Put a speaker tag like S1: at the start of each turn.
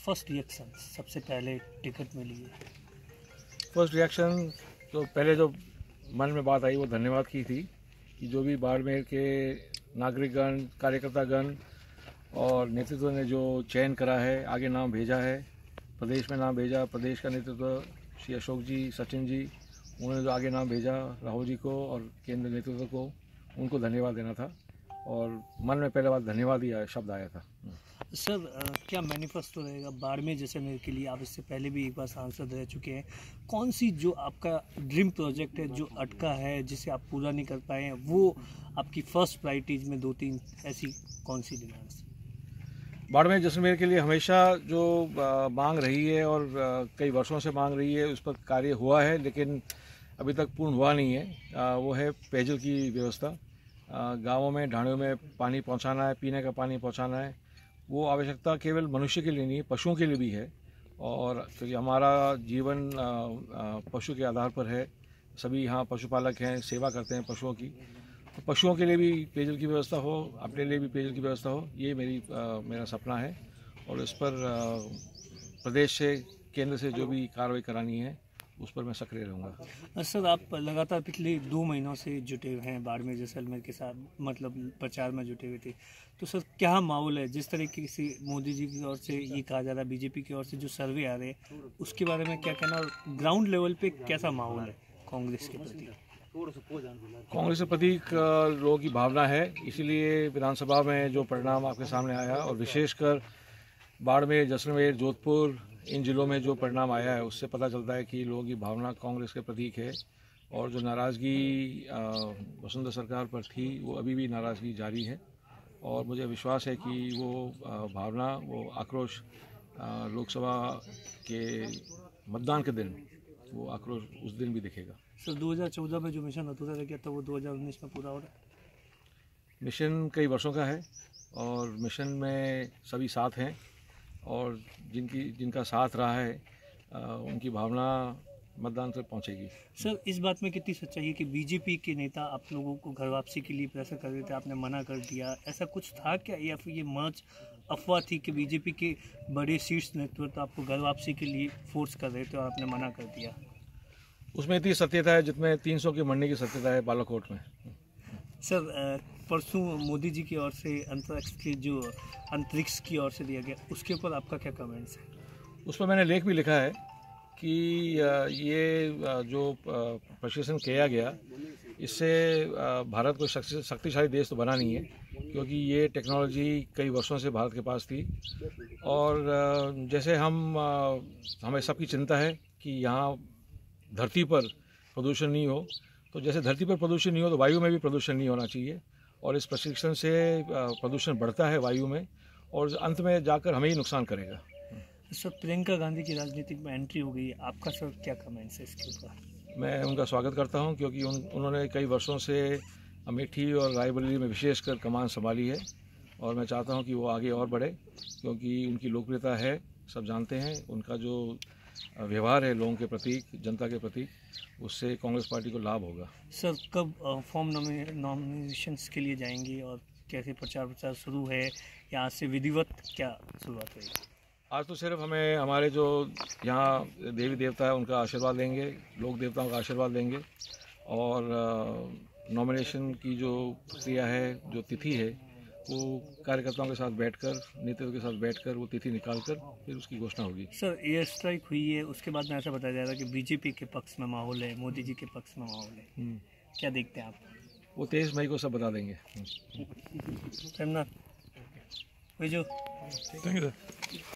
S1: First reaction सबसे पहले ticket मिली है?
S2: फर्स्ट रिएक्शन तो पहले जो मन में बात आई वो धन्यवाद की थी कि जो भी बाड़मेर के नागरिकगण, कार्यकर्तागण और नेतृत्व ने जो चयन करा है, आगे नाम भेजा है, प्रदेश में नाम भेजा, प्रदेश का नेतृत्व श्री अशोक जी, सचिन जी, उन्होंने जो आगे नाम भेजा राहुल जी को और केंद्र नेतृत्व को, उनको धन्यवाद देना था और मन में पहले बात धन्यवाद ही शब्द आया था।
S1: सर क्या मैनिफेस्टो रहेगा बाड़मेर जैसलमेर के लिए? आप इससे पहले भी एक बार सांसद रह चुके हैं। कौन सी जो आपका ड्रीम प्रोजेक्ट है जो अटका है, जिसे आप पूरा नहीं कर पाए हैं, वो आपकी फर्स्ट प्रायोरिटीज में 2-3 ऐसी कौन सी डिमांड्स?
S2: बाड़मेर जैसलमेर के लिए हमेशा जो मांग रही है और कई वर्षों से मांग रही है, उस पर कार्य हुआ है लेकिन अभी तक पूर्ण हुआ नहीं है। वो है पेयजल की व्यवस्था। गाँवों में, ढाणियों में पानी पहुंचाना है, पीने का पानी पहुंचाना है। वो आवश्यकता केवल मनुष्य के लिए नहीं, पशुओं के लिए भी है। और क्योंकि हमारा जीवन पशु के आधार पर है, सभी यहाँ पशुपालक हैं, सेवा करते हैं पशुओं की, तो पशुओं के लिए भी पेयजल की व्यवस्था हो, अपने लिए भी पेयजल की व्यवस्था हो, ये मेरा सपना है। और इस पर प्रदेश से, केंद्र से जो भी कार्रवाई करानी है उस पर मैं सक्रिय रहूँगा।
S1: सर आप लगातार पिछले 2 महीनों से जुटे हुए हैं बाड़मेर जैसलमेर के साथ, मतलब प्रचार में जुटे हुए थे, तो सर क्या माहौल है? जिस तरीके से मोदी जी की ओर से ये कहा जा रहा है, बीजेपी की ओर से जो सर्वे आ रहे हैं, उसके बारे में क्या कहना, और ग्राउंड लेवल पे कैसा माहौल है कांग्रेस के प्रति?
S2: कांग्रेस के प्रति लोगों की भावना है, इसीलिए विधानसभा में जो परिणाम आपके सामने आया और विशेषकर बाड़मेर, जैसलमेर, जोधपुर, इन जिलों में जो परिणाम आया है उससे पता चलता है कि लोगों की भावना कांग्रेस के प्रतीक है। और जो नाराज़गी वसुंधरा सरकार पर थी वो अभी भी नाराज़गी जारी है और मुझे विश्वास है कि वो भावना, वो आक्रोश लोकसभा के मतदान के दिन, वो आक्रोश उस दिन भी दिखेगा।
S1: सर 2014 में जो मिशन अधूरा रह गया था वो 2019 में पूरा हो रहा है?
S2: मिशन कई वर्षों का है और मिशन में सभी साथ हैं और जिनका साथ रहा है उनकी भावना मतदान तक पहुंचेगी।
S1: सर इस बात में कितनी सच्चाई है कि बीजेपी के नेता आप लोगों को घर वापसी के लिए प्रेशर कर रहे थे, आपने मना कर दिया, ऐसा कुछ था क्या, या फिर ये मर्ज अफवाह थी कि बीजेपी के बड़े शीर्ष नेतृत्व आपको घर वापसी के लिए फोर्स कर रहे थे और आपने मना कर दिया?
S2: उसमें इतनी सत्यता है जितने 300 की मंडी की सत्यता है बालाकोट में।
S1: सर परसों मोदी जी की ओर से अंतरिक्ष की ओर से दिया गया, उसके ऊपर आपका क्या कमेंट्स है?
S2: उस पर मैंने लेख भी लिखा है कि ये जो प्रशिक्षण किया गया, इससे भारत को शक्तिशाली देश तो बना नहीं है, क्योंकि ये टेक्नोलॉजी कई वर्षों से भारत के पास थी। और जैसे हमें सबकी चिंता है कि यहाँ धरती पर प्रदूषण नहीं हो, तो जैसे धरती पर प्रदूषण नहीं हो तो वायु में भी प्रदूषण नहीं होना चाहिए। और इस प्रशिक्षण से प्रदूषण बढ़ता है वायु में और अंत में जाकर हमें ही नुकसान करेगा।
S1: सर प्रियंका गांधी की राजनीतिक में एंट्री हो गई, आपका सर क्या कमेंट्स है इसके ऊपर?
S2: मैं उनका स्वागत करता हूं क्योंकि उन्होंने कई वर्षों से अमेठी और रायबरेली में विशेषकर कमान संभाली है और मैं चाहता हूं कि वो आगे और बढ़े, क्योंकि उनकी लोकप्रियता है, सब जानते हैं। उनका जो व्यवहार है लोगों के प्रति, जनता के प्रति, उससे कांग्रेस पार्टी को लाभ होगा। सर
S1: कब फॉर्म नॉमिनेशंस के लिए जाएंगे और कैसे प्रचार शुरू है, या आज से विधिवत क्या शुरुआत होगी?
S2: आज तो सिर्फ हमें हमारे जो यहाँ देवी देवता है उनका आशीर्वाद लेंगे, लोक देवताओं का आशीर्वाद लेंगे और नॉमिनेशन की जो प्रक्रिया है, जो तिथि है, वो कार्यकर्ताओं के साथ बैठकर, नेतृत्व के साथ बैठकर वो तिथि निकालकर फिर उसकी घोषणा होगी।
S1: सर एयर स्ट्राइक हुई है, उसके बाद में ऐसा बताया जा रहा है कि बीजेपी के पक्ष में माहौल है, मोदी जी के पक्ष में माहौल है, क्या देखते हैं आप?
S2: वो 23 मई को सब बता देंगे।
S1: Thank you sir.